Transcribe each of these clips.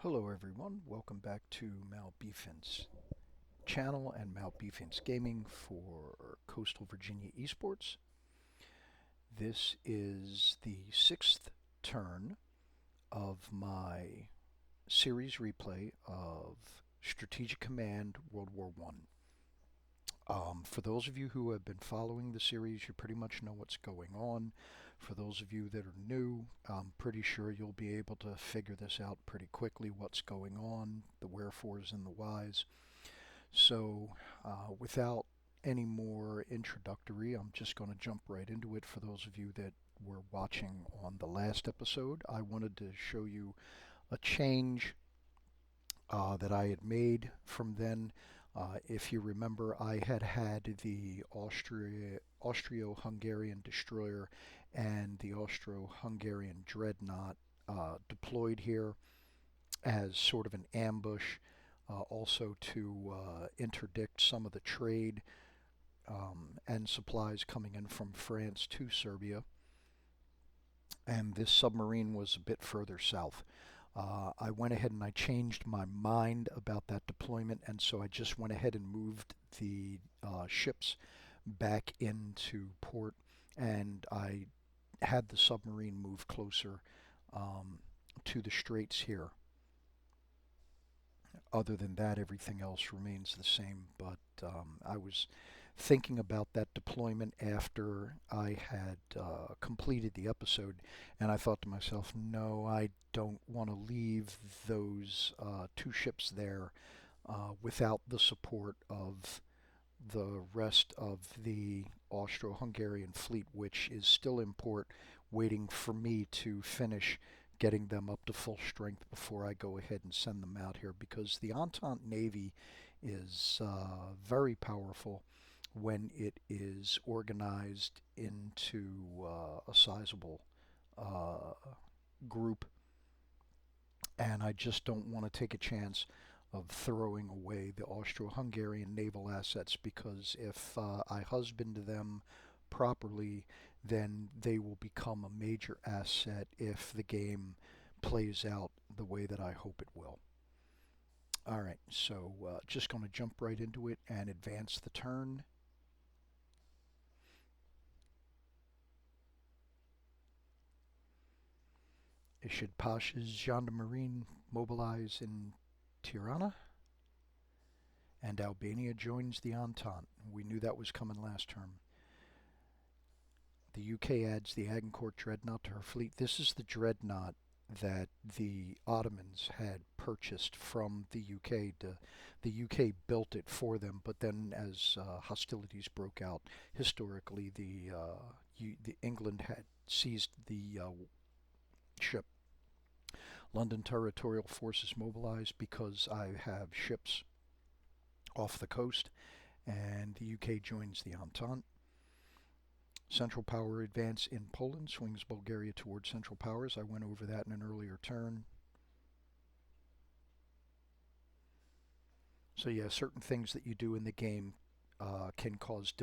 Hello everyone, welcome back to Malbeefance channel and Malbeefance Gaming for Coastal Virginia Esports. This is the sixth turn of my series replay of Strategic Command World War One. For those of you who have been following the series, you pretty much know what's going on. For those of you that are new, I'm pretty sure you'll be able to figure this out pretty quickly, what's going on, the wherefores and the whys. So without any more introductory, I'm just going to jump right into it. For those of you that were watching on the last episode, I wanted to show you a change that I had made from then. If you remember, I had the Austro-Hungarian destroyer and the Austro-Hungarian dreadnought deployed here as sort of an ambush, also to interdict some of the trade and supplies coming in from France to Serbia. And this submarine was a bit further south. I went ahead and I changed my mind about that deployment, and so I just went ahead and moved the ships back into port, and I had the submarine move closer to the straits here. Other than that, everything else remains the same, but I was thinking about that deployment after I had completed the episode, and I thought to myself, no, I don't want to leave those two ships there without the support of the rest of the Austro-Hungarian fleet, which is still in port, waiting for me to finish getting them up to full strength before I go ahead and send them out here, because the Entente Navy is very powerful when it is organized into a sizable group, and I just don't want to take a chance of throwing away the Austro-Hungarian naval assets, because if I husband them properly, then they will become a major asset if the game plays out the way that I hope it will. Alright, so just going to jump right into it and advance the turn. Ishid Pasha's Gendarmerie mobilize in Tirana, and Albania joins the Entente. We knew that was coming last term. The UK adds the Agincourt dreadnought to her fleet. This is the dreadnought that the Ottomans had purchased from the UK. The UK built it for them, but then as hostilities broke out, historically the England had seized the ship. London territorial forces mobilized because I have ships off the coast, and the UK joins the Entente. Central Power advance in Poland swings Bulgaria towards Central Powers. I went over that in an earlier turn. So yeah, certain things that you do in the game can cause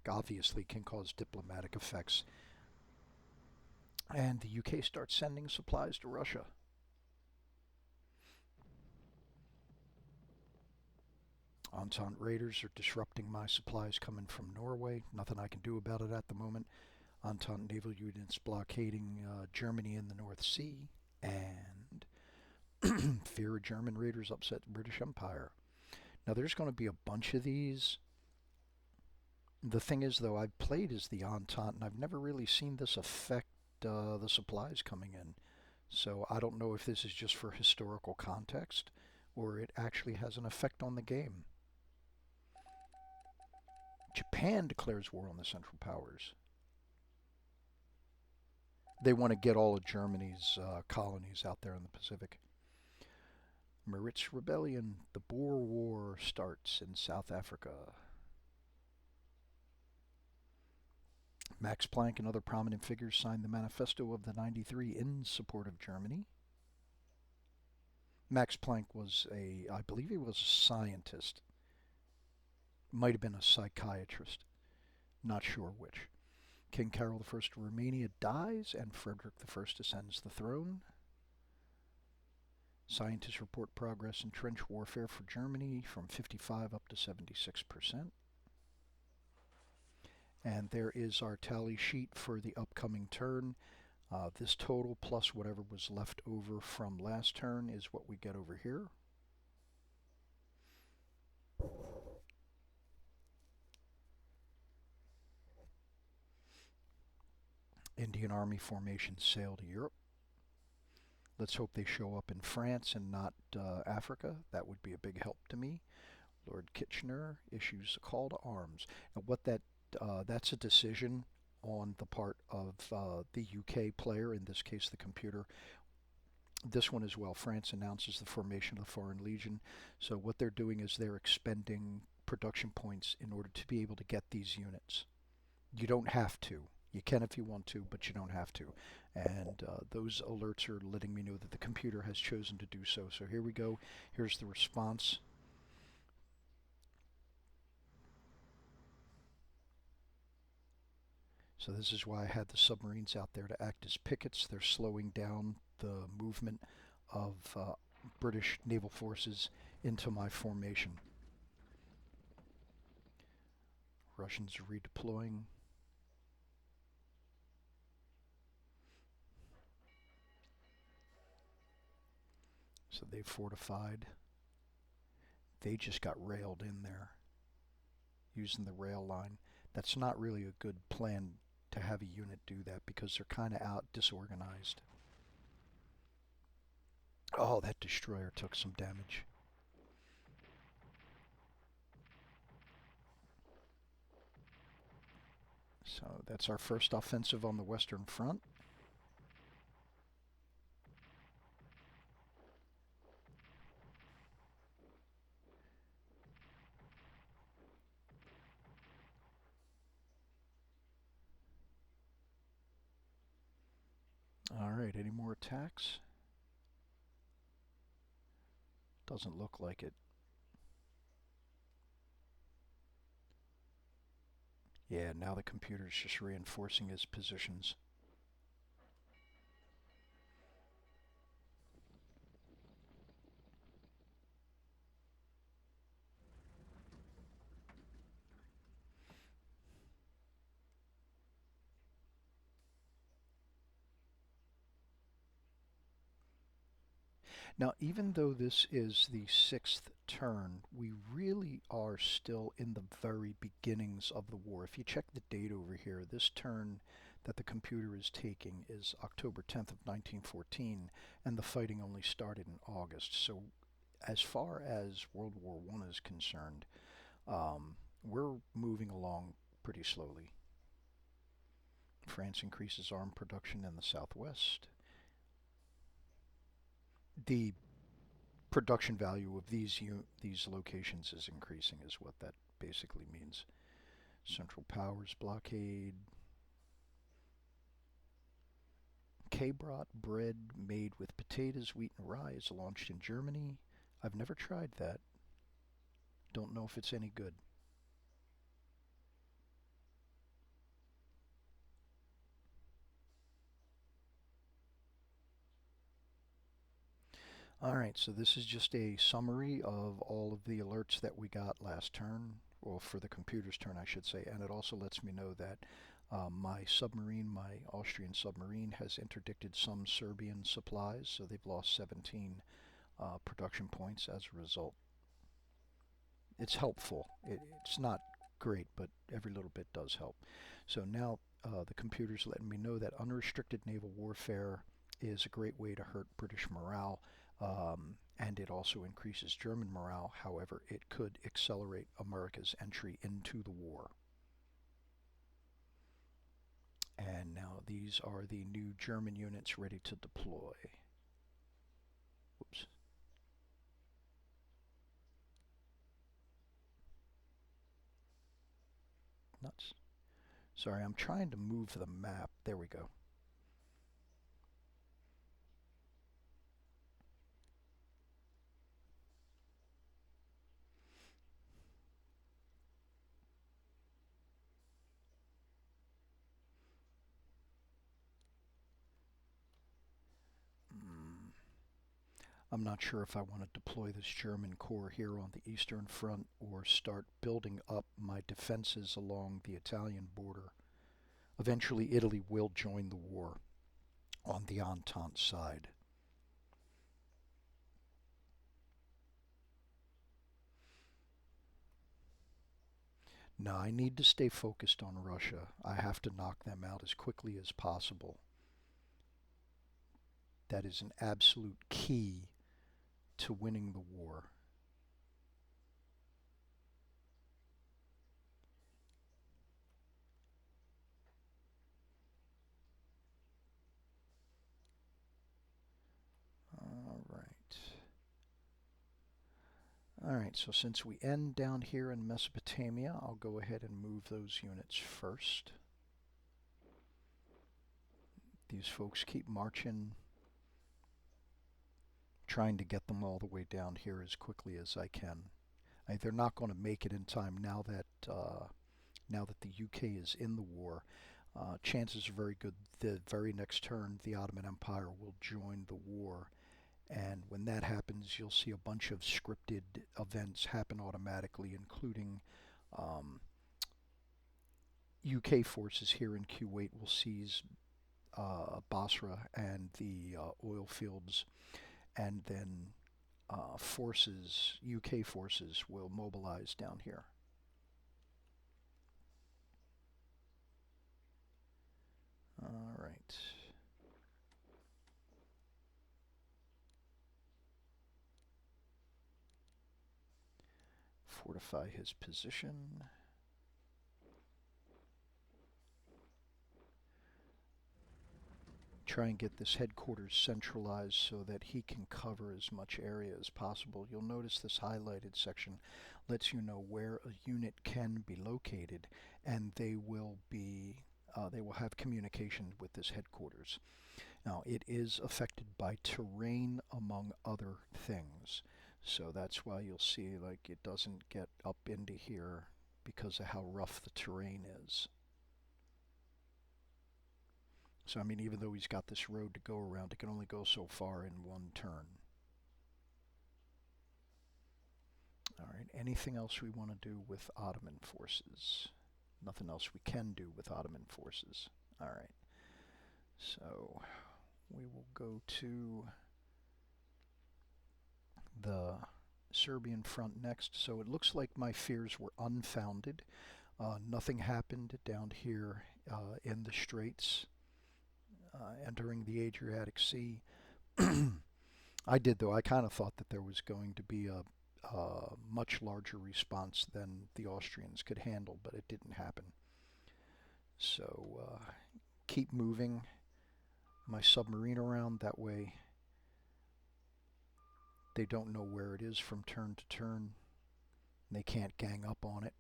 obviously can cause diplomatic effects. And the UK starts sending supplies to Russia. Entente raiders are disrupting my supplies coming from Norway. Nothing I can do about it at the moment. Entente naval units blockading Germany in the North Sea, and fear of German raiders upset the British Empire. Now there's going to be a bunch of these. The thing is, though, I've played as the Entente, and I've never really seen this affect the supplies coming in. So I don't know if this is just for historical context, or it actually has an effect on the game. Japan declares war on the Central Powers. They want to get all of Germany's colonies out there in the Pacific. Maritz Rebellion, the Boer War starts in South Africa. Max Planck and other prominent figures signed the Manifesto of the 93 in support of Germany. Max Planck was I believe he was a scientist. Might have been a psychiatrist. Not sure which. King Carol I of Romania dies, and Frederick I ascends the throne. Scientists report progress in trench warfare for Germany from 55 up to 76%. And there is our tally sheet for the upcoming turn. This total plus whatever was left over from last turn is what we get over here. Indian Army formations sail to Europe. Let's hope they show up in France and not Africa. That would be a big help to me. Lord Kitchener issues a call to arms. Now, that's a decision on the part of the UK player, in this case the computer. This one as well. France announces the formation of the Foreign Legion. So what they're doing is they're expending production points in order to be able to get these units. You don't have to. You can if you want to, but you don't have to. And those alerts are letting me know that the computer has chosen to do so. So here we go. Here's the response. So this is why I had the submarines out there to act as pickets. They're slowing down the movement of British naval forces into my formation. Russians are redeploying. So they fortified. They just got railed in there using the rail line. That's not really a good plan to have a unit do that because they're kind of out disorganized. Oh, that destroyer took some damage. So that's our first offensive on the Western Front. All right, any more attacks? Doesn't look like it. Yeah, now the computer's just reinforcing his positions. Now, even though this is the sixth turn, we really are still in the very beginnings of the war. If you check the date over here, this turn that the computer is taking is October 10th of 1914, and the fighting only started in August. So as far as World War I is concerned, we're moving along pretty slowly. France increases arms production in the southwest. The production value of these locations is increasing, is what that basically means. Central Powers blockade. K-Brat bread made with potatoes, wheat, and rye is launched in Germany. I've never tried that. Don't know if it's any good. Alright, so this is just a summary of all of the alerts that we got last turn, or for the computer's turn I should say, and it also lets me know that my submarine, my Austrian submarine, has interdicted some Serbian supplies, so they've lost 17 production points as a result. It's helpful. It's not great, but every little bit does help. So now the computer's letting me know that unrestricted naval warfare is a great way to hurt British morale, and it also increases German morale. However, it could accelerate America's entry into the war. And now these are the new German units ready to deploy. Whoops. Nuts. Sorry, I'm trying to move the map. There we go. I'm not sure if I want to deploy this German corps here on the Eastern Front or start building up my defenses along the Italian border. Eventually, Italy will join the war on the Entente side. Now, I need to stay focused on Russia. I have to knock them out as quickly as possible. That is an absolute key to winning the war. All right. All right, so since we end down here in Mesopotamia, I'll go ahead and move those units first. These folks keep marching, trying to get them all the way down here as quickly as I can. They're not going to make it in time now that the UK is in the war. Chances are very good the very next turn the Ottoman Empire will join the war. And when that happens, you'll see a bunch of scripted events happen automatically, including UK forces here in Kuwait will seize Basra and the oil fields, and then UK forces, will mobilize down here. All right. Fortify his position. Try and get this headquarters centralized so that he can cover as much area as possible. You'll notice this highlighted section lets you know where a unit can be located, and they will have communication with this headquarters. Now, it is affected by terrain among other things, so that's why you'll see like it doesn't get up into here because of how rough the terrain is. So, I mean, even though he's got this road to go around, it can only go so far in one turn. All right, anything else we want to do with Ottoman forces? Nothing else we can do with Ottoman forces. All right, so we will go to the Serbian front next. So it looks like my fears were unfounded. Nothing happened down here in the Straits entering the Adriatic Sea. I did, though. I kind of thought that there was going to be a much larger response than the Austrians could handle, but it didn't happen. So keep moving my submarine around. That way they don't know where it is from turn to turn. They can't gang up on it.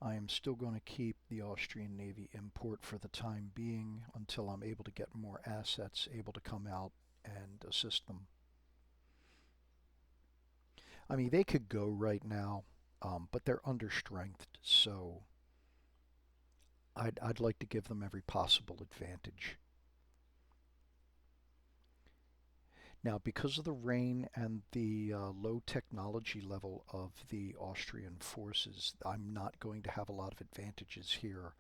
I am still going to keep the Austrian Navy in port for the time being until I'm able to get more assets able to come out and assist them. I mean, they could go right now, but they're understrengthed, so I'd like to give them every possible advantage. Now, because of the rain and the low technology level of the Austrian forces, I'm not going to have a lot of advantages here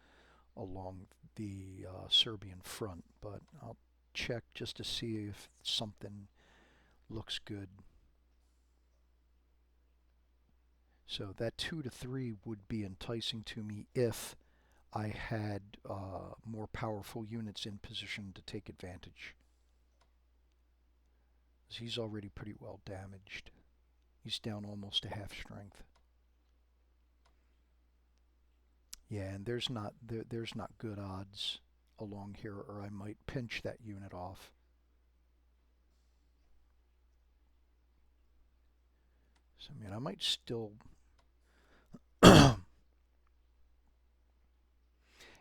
along the Serbian front, but I'll check just to see if something looks good. So that 2 to 3 would be enticing to me if I had more powerful units in position to take advantage. He's already pretty well damaged. He's down almost to half strength. Yeah, and there's not good odds along here, or I might pinch that unit off. So I mean, I might still.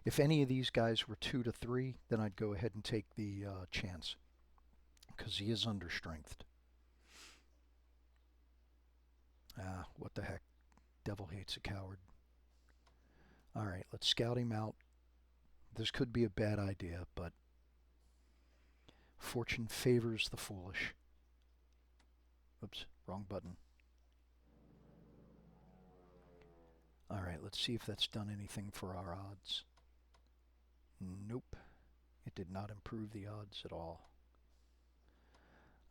If any of these guys were 2 to 3, then I'd go ahead and take the chance, because he is understrengthed. Ah, what the heck. Devil hates a coward. Alright, let's scout him out. This could be a bad idea, but Fortune favors the foolish. Oops, wrong button. Alright, let's see if that's done anything for our odds. Nope. It did not improve the odds at all.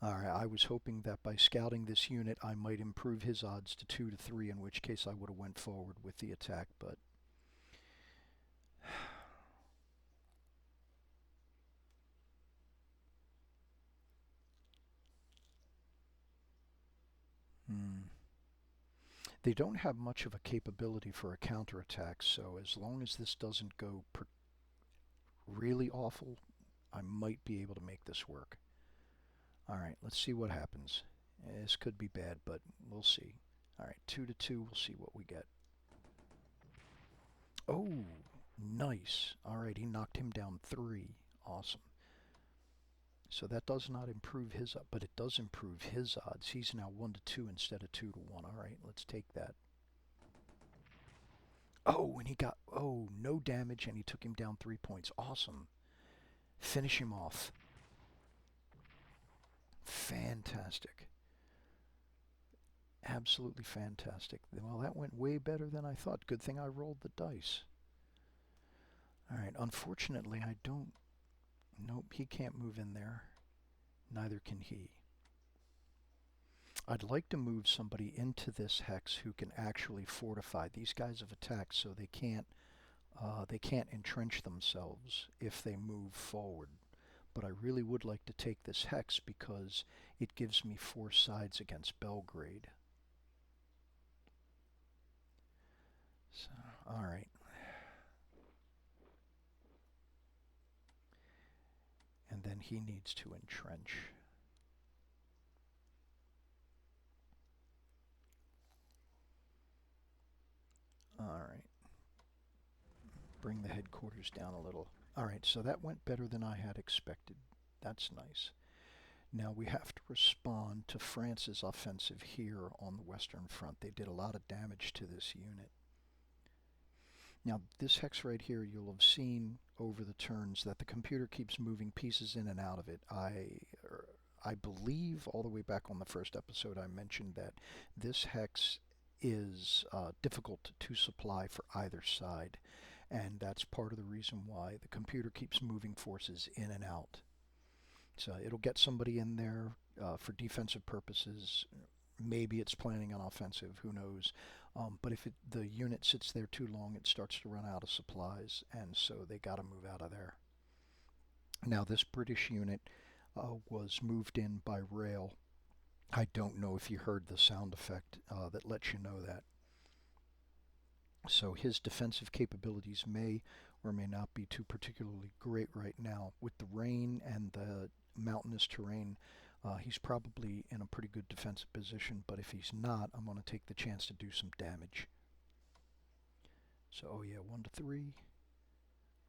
Alright, I was hoping that by scouting this unit I might improve his odds to 2 to 3, in which case I would have went forward with the attack, but they don't have much of a capability for a counterattack, so as long as this doesn't go really awful, I might be able to make this work. Alright, let's see what happens. This could be bad, but we'll see. Alright, 2 to 2, we'll see what we get. Oh, nice. Alright, he knocked him down 3. Awesome. So that does not improve his, but it does improve his odds. He's now 1 to 2 instead of 2 to 1. Alright, let's take that. Oh, and he got, no damage, and he took him down 3 points. Awesome. Finish him off. Fantastic. Absolutely fantastic. Well, that went way better than I thought. Good thing I rolled the dice. Alright, unfortunately I don't... Nope, he can't move in there. Neither can he. I'd like to move somebody into this hex who can actually fortify. These guys have attacked, so they can't entrench themselves if they move forward. But I really would like to take this hex because it gives me 4 sides against Belgrade. So, alright. And then he needs to entrench. Alright. Bring the headquarters down a little. Alright, so that went better than I had expected. That's nice. Now we have to respond to France's offensive here on the Western Front. They did a lot of damage to this unit. Now this hex right here, you'll have seen over the turns that the computer keeps moving pieces in and out of it. I believe all the way back on the first episode I mentioned that this hex is difficult to supply for either side, and that's part of the reason why the computer keeps moving forces in and out. So it'll get somebody in there for defensive purposes. Maybe it's planning on offensive, who knows. But if the unit sits there too long, it starts to run out of supplies, and so they got to move out of there. Now this British unit was moved in by rail. I don't know if you heard the sound effect that lets you know that. So his defensive capabilities may or may not be too particularly great right now. With the rain and the mountainous terrain, he's probably in a pretty good defensive position, but if he's not, I'm going to take the chance to do some damage. So, oh yeah, 1 to 3.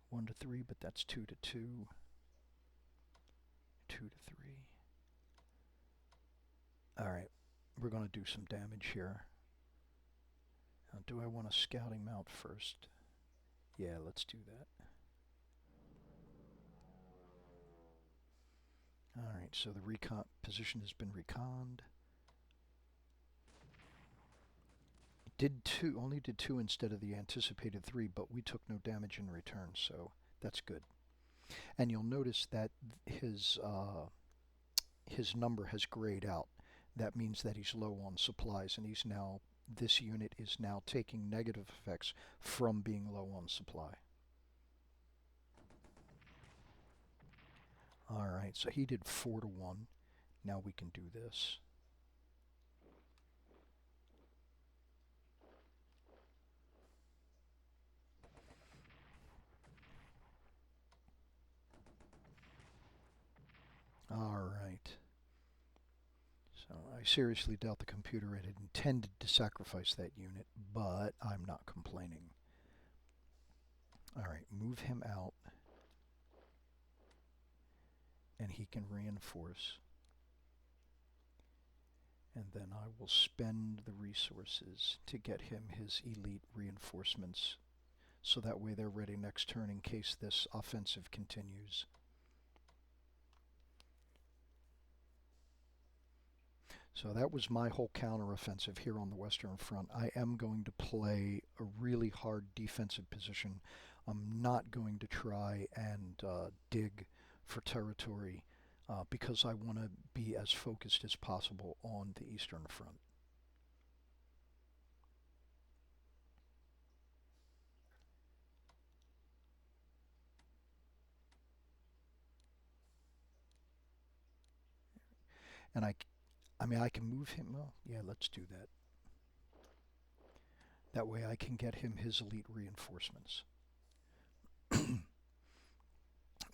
1 to 3, but that's 2 to 2. 2 to 3. Alright, we're going to do some damage here. Now, do I want a scouting mount first? Yeah, let's do that. Alright, so the recon position has been reconned. Only did 2 instead of the anticipated 3, but we took no damage in return, so that's good. And you'll notice that his number has grayed out. That means that he's low on supplies, and this unit is now taking negative effects from being low on supply. Alright, so he did 4 to 1. Now we can do this. Alright. So I seriously doubt the computer had intended to sacrifice that unit, but I'm not complaining. Alright, move him out. And he can reinforce. And then I will spend the resources to get him his elite reinforcements, so that way they're ready next turn in case this offensive continues. So that was my whole counteroffensive here on the Western Front. I am going to play a really hard defensive position. I'm not going to try and dig for territory because I want to be as focused as possible on the Eastern Front. And I mean, I can move him. Well, yeah, let's do that. That way I can get him his elite reinforcements.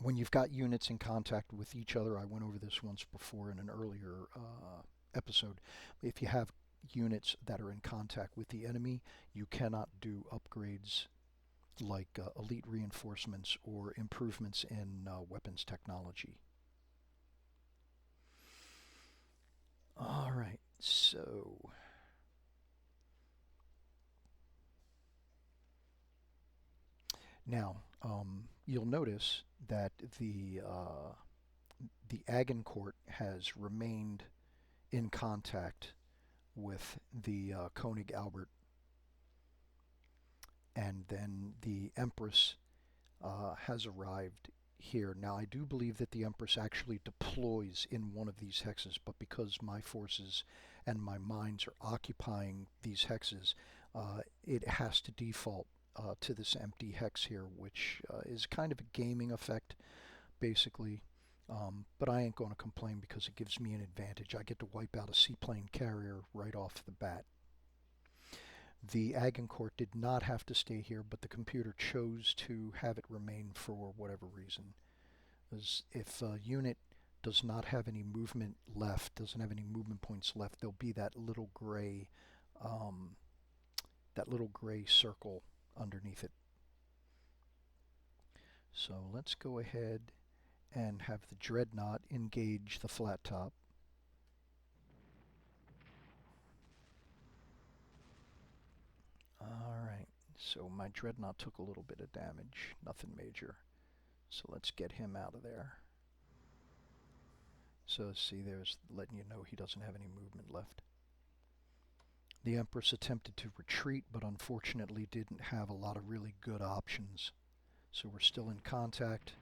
When you've got units in contact with each other, I went over this once before in an earlier episode. If you have units that are in contact with the enemy, you cannot do upgrades like elite reinforcements or improvements in weapons technology. All right, so now you'll notice that the Agincourt has remained in contact with the König Albert, and then the Empress has arrived here. Now, I do believe that the Empress actually deploys in one of these hexes, but because my forces and my mines are occupying these hexes, it has to default to this empty hex here, which is kind of a gaming effect, basically. But I ain't going to complain because it gives me an advantage. I get to wipe out a seaplane carrier right off the bat. The Agincourt did not have to stay here, but the computer chose to have it remain for whatever reason. As if a unit does not have any movement left, doesn't have any movement points left, there'll be um, that little gray circle underneath it. So let's go ahead and have the Dreadnought engage the flat top. Alright, so my Dreadnought took a little bit of damage, nothing major. So let's get him out of there. So see, there's letting you know he doesn't have any movement left. The Empress attempted to retreat, but unfortunately didn't have a lot of really good options. So we're still in contact.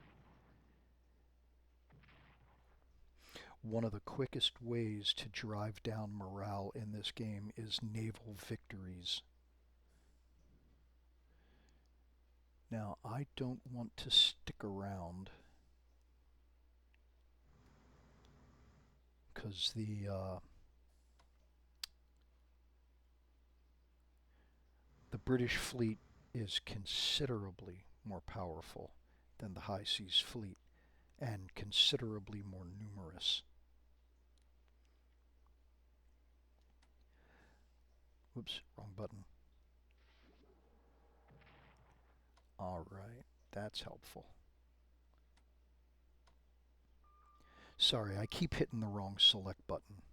One of the quickest ways to drive down morale in this game is naval victories. Now, I don't want to stick around because the British fleet is considerably more powerful than the High Seas fleet and considerably more numerous. Whoops, wrong button. Alright, that's helpful. Sorry, I keep hitting the wrong select button.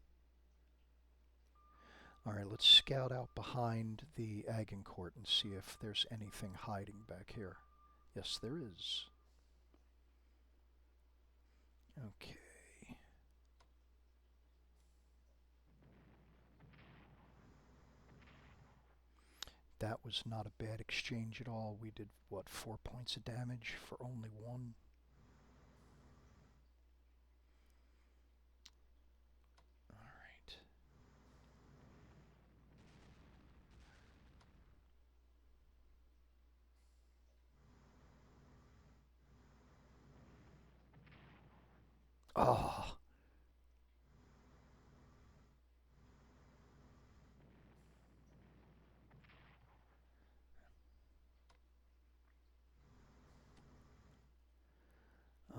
Alright, let's scout out behind the Agincourt and see if there's anything hiding back here. Yes, there is. Okay. That was not a bad exchange at all. We did, what, 4 points of damage for only 1? Alright. Oh!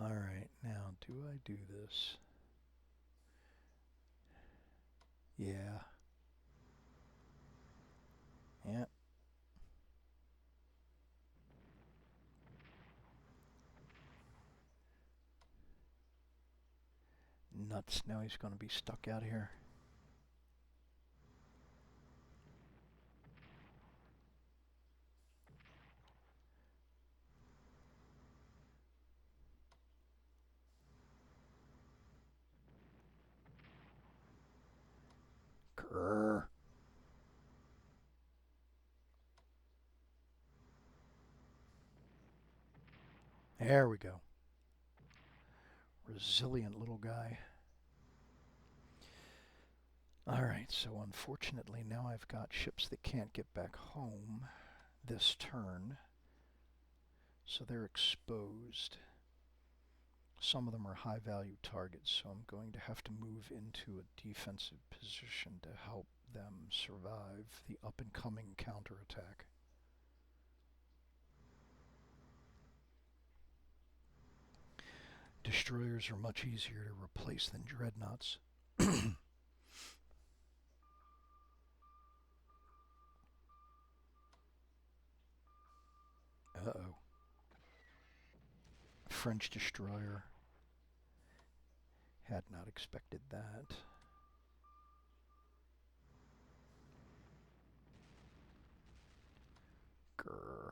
Alright, now do I do this? Yeah. Yeah. Nuts, now he's going to be stuck out here. Grrr. There we go. Resilient little guy. Alright, so unfortunately now I've got ships that can't get back home this turn, so they're exposed. Some of them are high value targets, so I'm going to have to move into a defensive position to help them survive the up and coming counterattack. Destroyers are much easier to replace than dreadnoughts. Uh-oh. French destroyer. Had not expected that. Grr.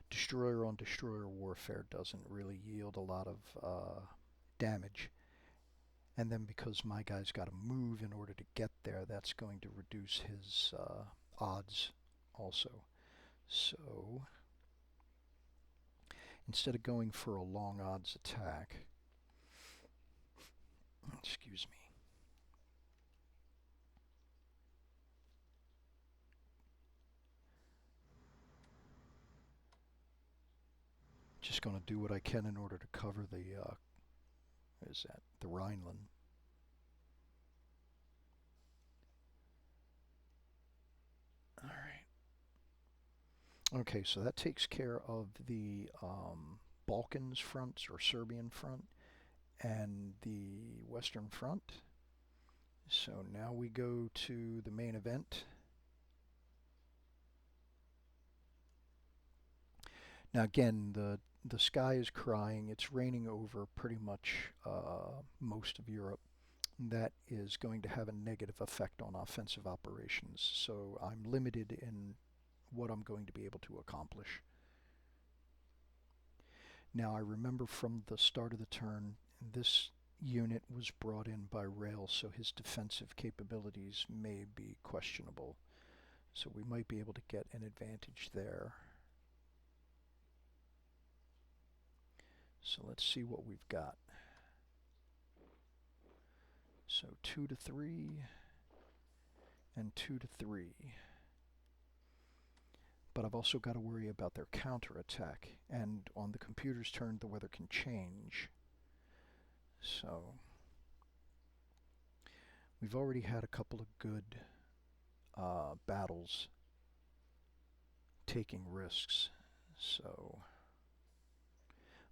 Destroyer on destroyer warfare doesn't really yield a lot of damage. And then because my guy's got to move in order to get there, that's going to reduce his odds also. So instead of going for a long odds attack, excuse me, just going to do what I can in order to cover the, what is that, the Rhineland. All right. Okay, so that takes care of the Balkans front or Serbian front and the Western Front. So now we go to the main event. Now again, the sky is crying. It's raining over pretty much most of Europe. That is going to have a negative effect on offensive operations. So I'm limited in what I'm going to be able to accomplish. Now I remember from the start of the turn, this unit was brought in by rail, so his defensive capabilities may be questionable. So we might be able to get an advantage there. So let's see what we've got. So 2 to 3 and 2 to 3. But I've also got to worry about their counterattack. And on the computer's turn, the weather can change. So we've already had a couple of good battles taking risks. So,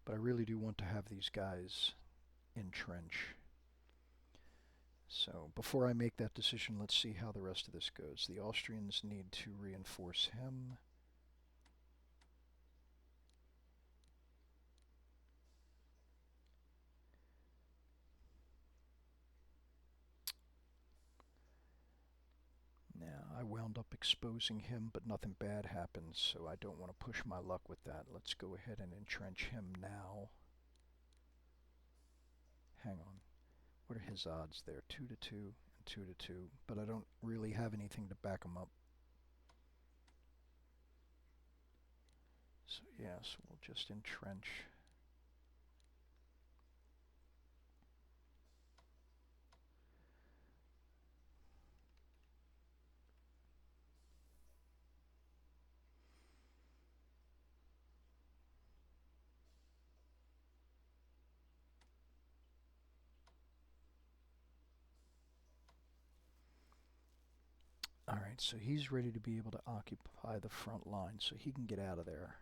but I really do want to have these guys entrench. So before I make that decision, let's see how the rest of this goes. The Austrians need to reinforce him. Now, I wound up exposing him, but nothing bad happened, so I don't want to push my luck with that. Let's go ahead and entrench him now. Hang on. What are his odds there? 2 to 2 and 2 to 2, but I don't really have anything to back him up. So yes, we'll just entrench. Alright, so he's ready to be able to occupy the front line, so he can get out of there.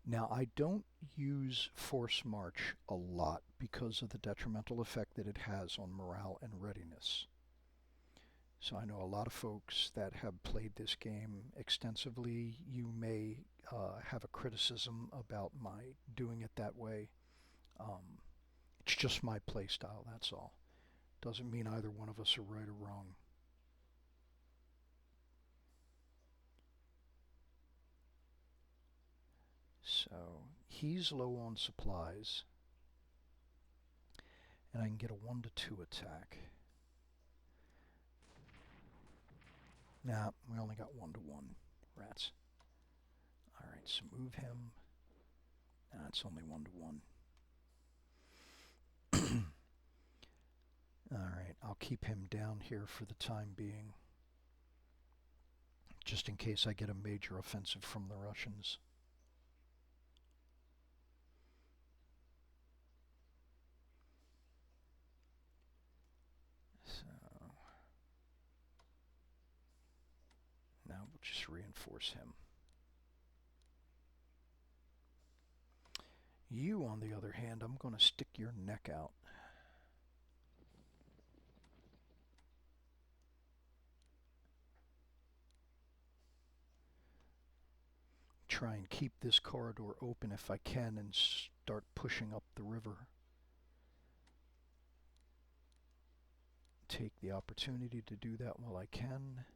Now, I don't use force march a lot because of the detrimental effect that it has on morale and readiness. So I know a lot of folks that have played this game extensively. You may have a criticism about my doing it that way. It's just my play style, that's all. Doesn't mean either one of us are right or wrong. So he's low on supplies, and I can get a 1-2 attack. Nah, we only got 1-1. Rats. Alright, so move him. Nah, it's only 1-1. Alright, I'll keep him down here for the time being, just in case I get a major offensive from the Russians. So now we'll just reinforce him. You, on the other hand, I'm going to stick your neck out. Try and keep this corridor open if I can and start pushing up the river. Take the opportunity to do that while I can.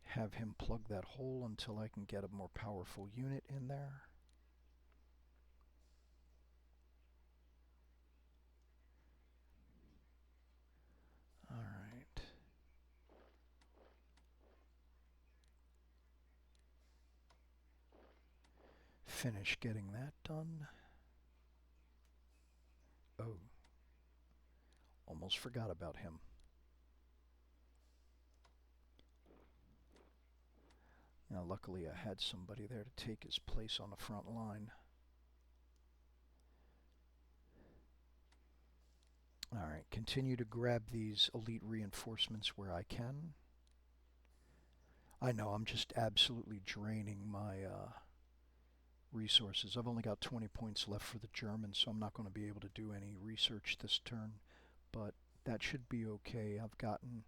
Have him plug that hole until I can get a more powerful unit in there. Alright. Finish getting that done. Oh. Almost forgot about him. Now, luckily I had somebody there to take his place on the front line. Alright, continue to grab these elite reinforcements where I can. I know, I'm just absolutely draining my resources. I've only got 20 points left for the Germans, so I'm not going to be able to do any research this turn. But that should be okay. I've gotten,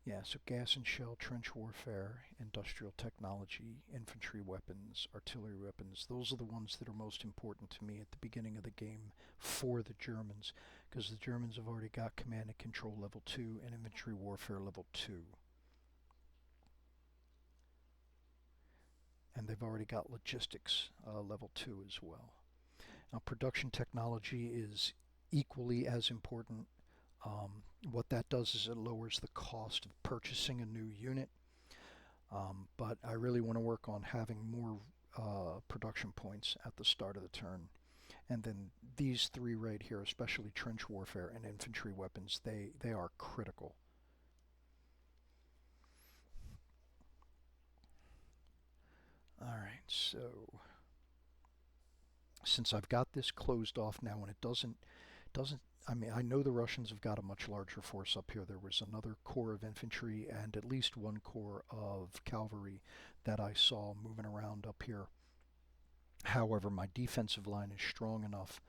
yeah, so gas and shell, trench warfare, industrial technology, infantry weapons, artillery weapons. Those are the ones that are most important to me at the beginning of the game for the Germans, because the Germans have already got command and control level 2 and infantry warfare level 2. And they've already got logistics level 2 as well. Now, production technology is equally as important. What that does is it lowers the cost of purchasing a new unit, but I really want to work on having more production points at the start of the turn. And then these three right here, especially trench warfare and infantry weapons, they are critical. Alright, so since I've got this closed off now, and it doesn't, I mean, I know the Russians have got a much larger force up here. There was another corps of infantry and at least one corps of cavalry that I saw moving around up here. However, my defensive line is strong enough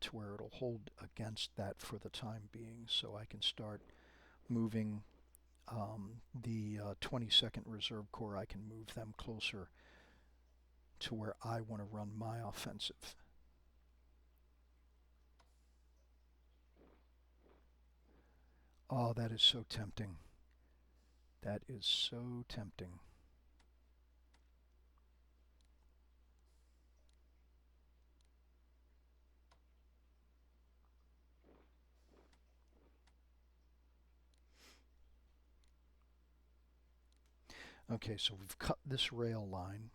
to where it'll hold against that for the time being, so I can start moving the 22nd Reserve Corps. I can move them closer to where I want to run my offensive. Oh, that is so tempting. That is so tempting. Okay, so we've cut this rail line.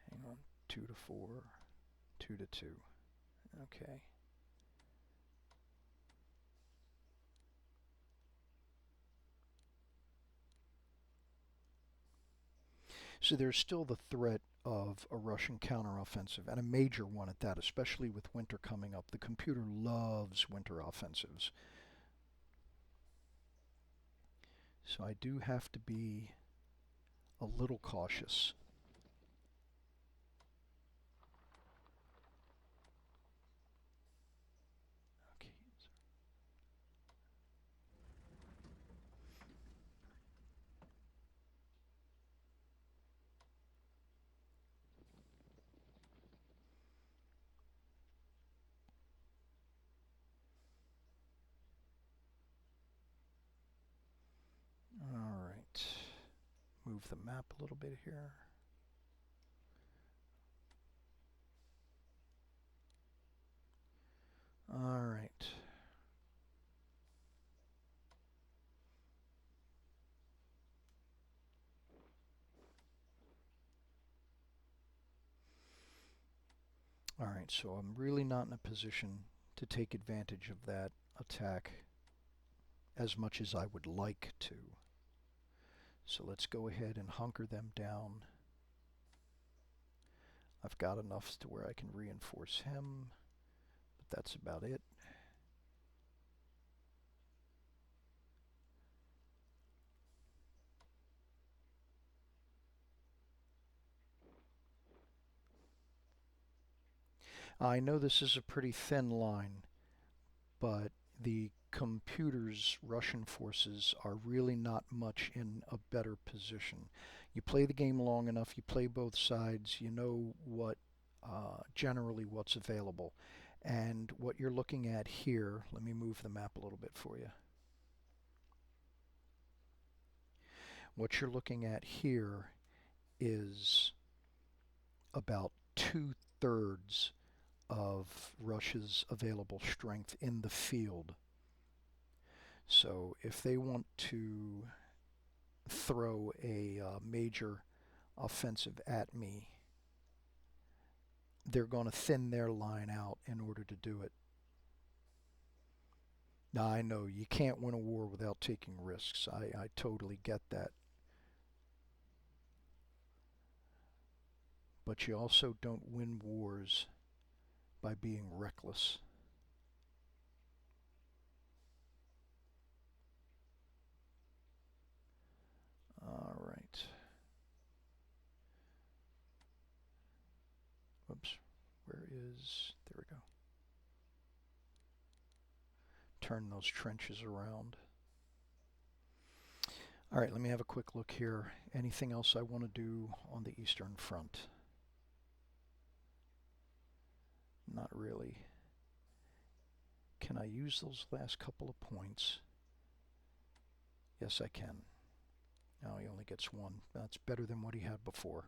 Hang on, 2 to 4, 2 to 2. Okay. So there's still the threat of a Russian counteroffensive, and a major one at that, especially with winter coming up. The computer loves winter offensives. So I do have to be a little cautious. Okay. move the map a little bit here. All right. All right, so I'm really not in a position to take advantage of that attack as much as I would like to. So let's go ahead and hunker them down. I've got enough to where I can reinforce him, but that's about it. I know this is a pretty thin line, but the computer's Russian forces are really not much in a better position. You play the game long enough, you play both sides, you know what generally what's available. And what you're looking at here, let me move the map a little bit for you. What you're looking at here is about 2/3 of Russia's available strength in the field. So if they want to throw a major offensive at me, they're going to thin their line out in order to do it. Now, I know you can't win a war without taking risks. I totally get that. But you also don't win wars by being reckless. All right. Whoops. Where is... There we go. Turn those trenches around. All right, let me have a quick look here. Anything else I want to do on the Eastern Front? Not really. Can I use those last couple of points? Yes, I can. Now he only gets one. That's better than what he had before.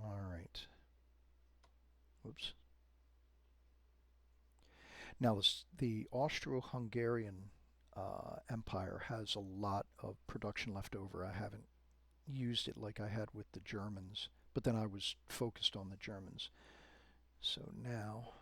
All right. Whoops. Now, the Austro-Hungarian Empire has a lot of production left over. I haven't used it like I had with the Germans, but then I was focused on the Germans. So now,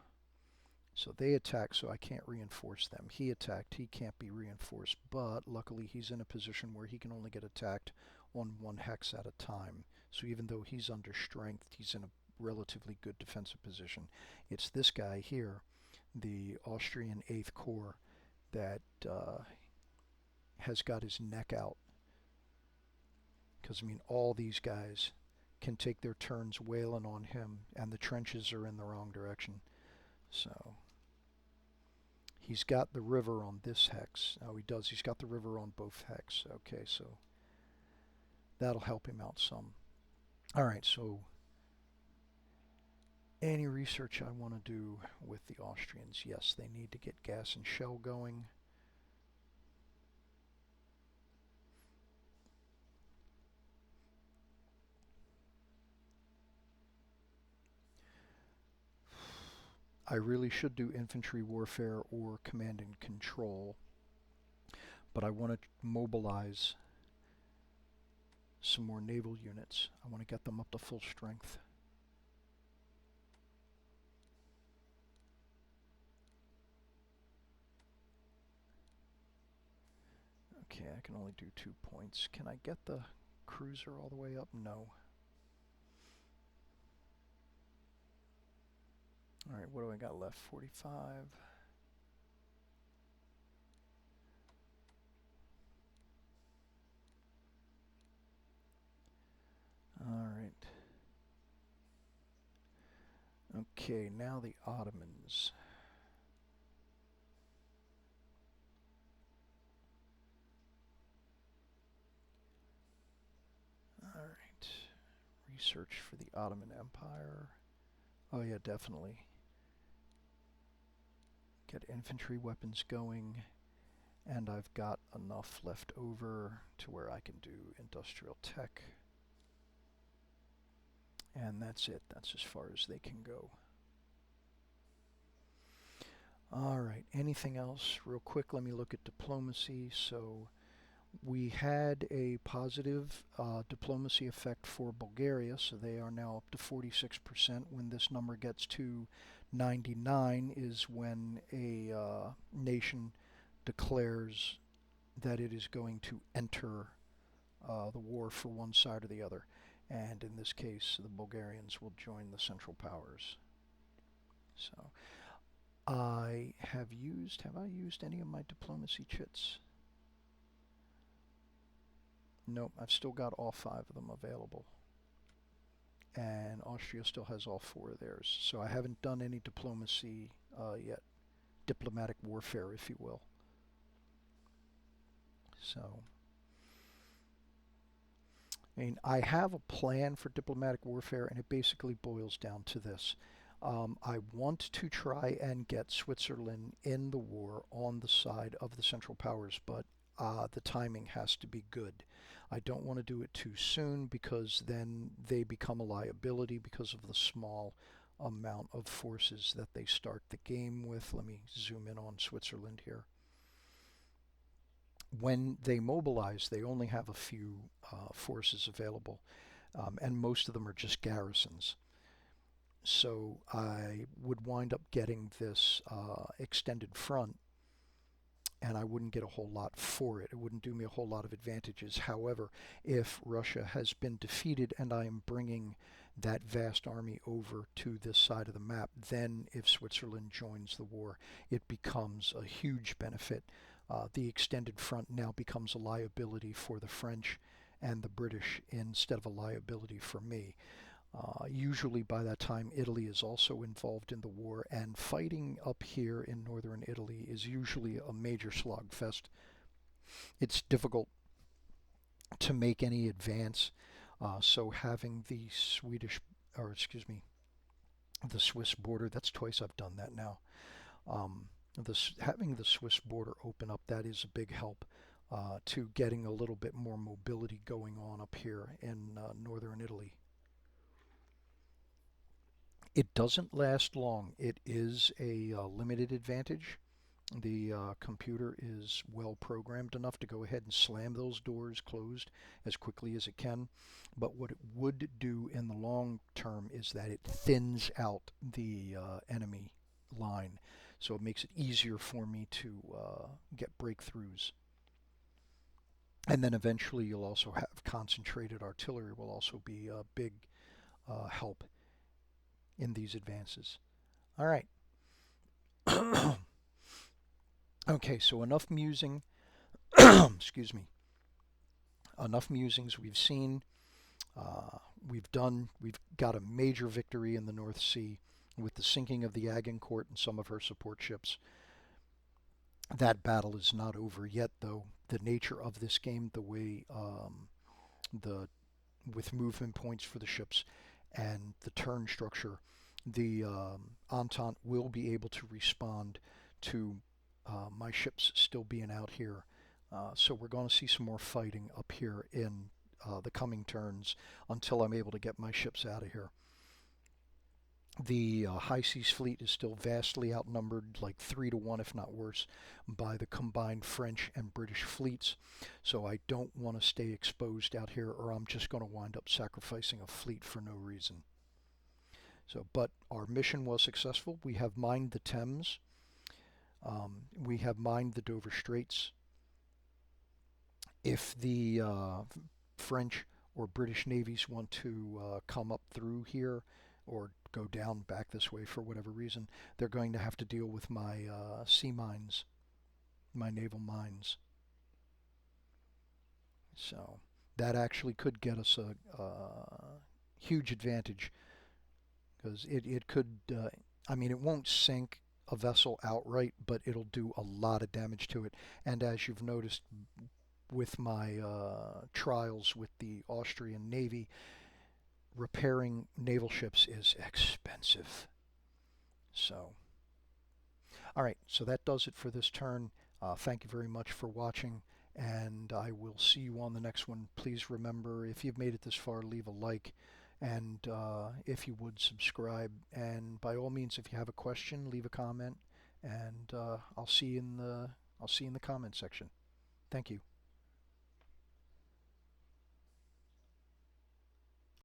so they attack, so I can't reinforce them. He attacked, he can't be reinforced, but luckily he's in a position where he can only get attacked on 1 hex at a time. So even though he's under strength, he's in a relatively good defensive position. It's this guy here, the Austrian 8th Corps, that has got his neck out. Because, I mean, all these guys can take their turns wailing on him, and the trenches are in the wrong direction. So he's got the river on this hex. Oh, he does. He's got the river on both hex. Okay, so that'll help him out some. All right, so any research I want to do with the Austrians, yes, they need to get gas and shell going. I really should do infantry warfare or command and control, but I want to mobilize some more naval units. I want to get them up to full strength. Okay, I can only do 2 points. Can I get the cruiser all the way up? No. All right, what do I got left? 45. All right. Okay, now the Ottomans. All right. Research for the Ottoman Empire. Oh yeah, definitely. Get infantry weapons going. And I've got enough left over to where I can do industrial tech. And that's it. That's as far as they can go. All right, anything else? Real quick, let me look at diplomacy. So we had a positive diplomacy effect for Bulgaria, so they are now up to 46%. When this number gets to 99 is when a nation declares that it is going to enter the war for one side or the other. And in this case, the Bulgarians will join the Central Powers. So have I used any of my diplomacy chits? Nope, I've still got all 5 of them available. And Austria still has all 4 of theirs. So I haven't done any diplomacy yet. Diplomatic warfare, if you will. So, I mean, I have a plan for diplomatic warfare, and it basically boils down to this. I want to try and get Switzerland in the war on the side of the Central Powers, but the timing has to be good. I don't want to do it too soon because then they become a liability because of the small amount of forces that they start the game with. Let me zoom in on Switzerland here. When they mobilize, they only have a few forces available, and most of them are just garrisons. So I would wind up getting this extended front, and I wouldn't get a whole lot for it. It wouldn't do me a whole lot of advantages. However, if Russia has been defeated and I am bringing that vast army over to this side of the map, then if Switzerland joins the war, it becomes a huge benefit. The extended front now becomes a liability for the French and the British instead of a liability for me. Usually by that time, Italy is also involved in the war, and fighting up here in northern Italy is usually a major slogfest. It's difficult to make any advance, so having the the Swiss border, that's twice I've done that now. Having the Swiss border open up, that is a big help to getting a little bit more mobility going on up here in northern Italy. It doesn't last long. It is a limited advantage. The computer is well programmed enough to go ahead and slam those doors closed as quickly as it can. But what it would do in the long term is that it thins out the enemy line. So it makes it easier for me to get breakthroughs. And then eventually you'll also have concentrated artillery will also be a big help in these advances. All right. Okay, so enough musing. Excuse me. Enough musings. We've seen. We've got a major victory in the North Sea with the sinking of the Agincourt and some of her support ships. That battle is not over yet, though. The nature of this game, the way the with movement points for the ships and the turn structure, the Entente will be able to respond to my ships still being out here. So we're going to see some more fighting up here in the coming turns until I'm able to get my ships out of here. The High Seas Fleet is still vastly outnumbered, like 3 to 1, if not worse, by the combined French and British fleets. So I don't want to stay exposed out here, or I'm just going to wind up sacrificing a fleet for no reason. So, but our mission was successful. We have mined the Thames. We have mined the Dover Straits. If the French or British navies want to come up through here or go down back this way for whatever reason, they're going to have to deal with my sea mines, my naval mines. So that actually could get us a huge advantage because it could, I mean, it won't sink a vessel outright, but it'll do a lot of damage to it. And as you've noticed with my trials with the Austrian Navy, repairing naval ships is expensive. So, all right, so that does it for this turn. Thank you very much for watching, and I will see you on the next one. Please remember, if you've made it this far, leave a like, and if you would, subscribe. And by all means, if you have a question, leave a comment, and I'll see you in the comment section. Thank you.